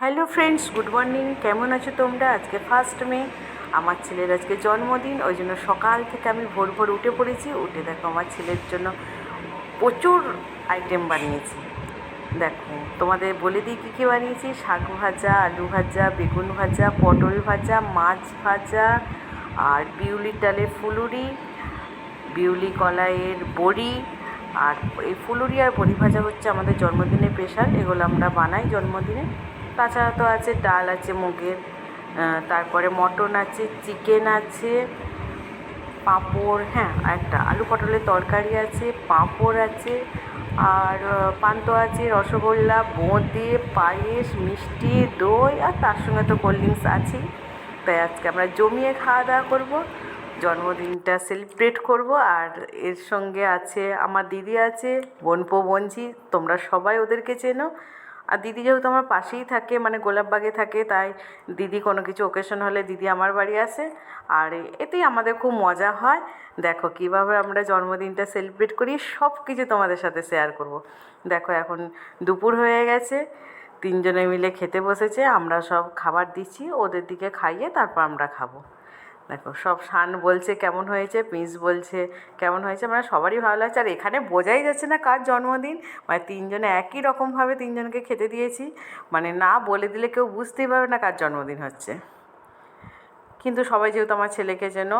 Hello friends, good morning. কেমন আছো তোমরা? আজকে 1 মে, আমার ছেলের আজকে জন্মদিন। ওই জন্য সকাল থেকে আমি ভোর ভোর উঠে পড়েছি। উঠে দেখো আমার ছেলের জন্য প্রচুর আইটেম বানিয়েছি। দেখো তোমাদের বলে দিই কী কী বানিয়েছি। শাক ভাজা, আলু ভাজা, বেগুন ভাজা, পটল ভাজা, মাছ ভাজা, আর বিউলির ডালের ফুলুরি, বিউলি কলাইয়ের বড়ি। আর এই ফুলুরি আর বড়ি ভাজা হচ্ছে আমাদের জন্মদিনের স্পেশাল, এগুলো আমরা বানাই জন্মদিনে। তাছাড়া তো আছে ডাল, আছে মুগের, তারপরে মটন আছে, চিকেন আছে, পাঁপড়, হ্যাঁ একটা আলু পটলের তরকারি আছে, পাঁপড় আছে, আর পান্তুয়া আছে, রসগোল্লা, বোঁদে, পায়েস, মিষ্টি, দই, আর তার সঙ্গে তো কোল্ড ড্রিঙ্কস আছেই। তাই আজকে আমরা জমিয়ে খাওয়া দাওয়া করবো, জন্মদিনটা সেলিব্রেট করব। আর এর সঙ্গে আছে আমার দিদি আছে, বোনপো বোনঝি, তোমরা সবাই ওদেরকে চেনো। আর দিদি যেহেতু আমার পাশেই থাকে, মানে গোলাপবাগে থাকে, তাই দিদি কোনো কিছু ওকেশন হলে দিদি আমার বাড়ি আসে। আর এতেই আমাদের খুব মজা হয়। দেখো কীভাবে আমরা জন্মদিনটা সেলিব্রেট করি, সব কিছু তোমাদের সাথে শেয়ার করব। দেখো এখন দুপুর হয়ে গেছে, তিনজনে মিলে খেতে বসেছে, আমরা সব খাবার দিচ্ছি, ওদের দিকে খাইয়ে তারপর আমরা খাবো। দেখো সব শান বলছে কেমন হয়েছে, পিস বলছে কেমন হয়েছে, মানে সবারই ভালো লাগছে। আর এখানে বোঝাই যাচ্ছে না কার জন্মদিন, মানে তিনজনে একই রকমভাবে তিনজনকে খেতে দিয়েছি, মানে না বলে দিলে কেউ বুঝতেই পারবে না কার জন্মদিন হচ্ছে। কিন্তু সবাই যেহেতু আমার ছেলেকে চেনো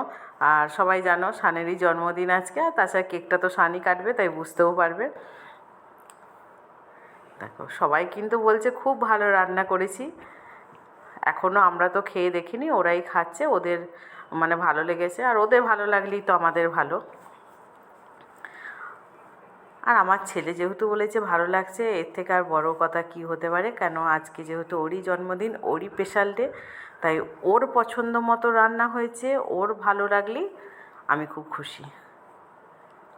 আর সবাই জানো শানেরই জন্মদিন আজকে, আর তাছাড়া কেকটা তো শানই কাটবে, তাই বুঝতেও পারবে। দেখো সবাই কিন্তু বলছে খুব ভালো রান্না করেছি। এখনও আমরা তো খেয়ে দেখিনি, ওরাই খাচ্ছে, ওদের মানে ভালো লেগেছে, আর ওদের ভালো লাগলেই তো আমাদের ভালো। আর আমার ছেলে যেহেতু বলেছে ভালো লাগছে, এর থেকে আর বড় কথা কি হতে পারে। কেন আজকে যেহেতু ওরই জন্মদিন, ওরই স্পেশাল ডে, তাই ওর পছন্দ মতো রান্না হয়েছে, ওর ভালো লাগলেই আমি খুব খুশি।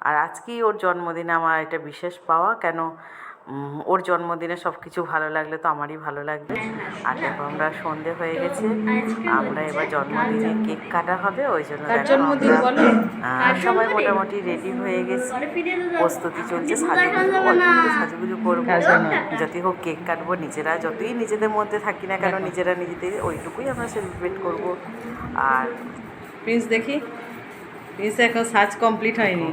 আর আজকেই ওর জন্মদিনে আমার এটা বিশেষ পাওয়া। কেন ওর জন্মদিনে সব কিছু ভালো লাগলে তো আমারই ভালো লাগবে। আর দেখো আমরা সন্ধে হয়ে গেছে, আমরা এবার জন্মদিনে কেক কাটা হবে, ওই জন্য দেখো আমরা সবাই মোটামুটি রেডি হয়ে গেছি, প্রস্তুতি চলছে। সাজুগুজু অল্প একটু সাজুগুজু করবো, যাতে হোক কেক কাটবো। নিজেরা যতই নিজেদের মধ্যে থাকি না কেন, নিজেরা নিজেদের ওইটুকুই আমরা সেলিব্রেট করবো। আর প্রিন্স দেখি, প্রিন্স এখন সাজ কমপ্লিট হয়নি।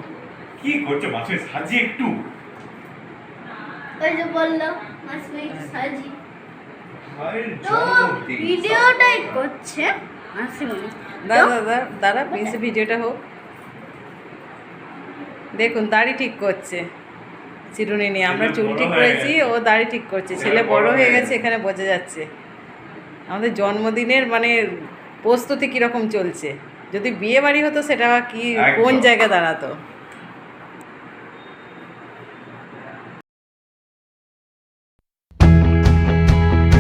কি করছো মাসি? সাজি একটু, ওই যে বললো মাসি সাজি ভাই তো ভিডিওটাই করছে মাসি। দাঁড়া প্রিন্সের ভিডিওটা হোক। দেখুন দাড়ি ঠিক করছে চিরুনি নিয়ে, আমরা চুল ঠিক করেছি, ও দাড়ি ঠিক করছে। ছেলে বড় হয়ে গেছে, এখানে বোঝা যাচ্ছে আমাদের জন্মদিনের মানে প্রস্তুতি কীরকম চলছে। যদি বিয়ে বাড়ি হতো সেটা কি কোন জায়গায় দাঁড়াতো।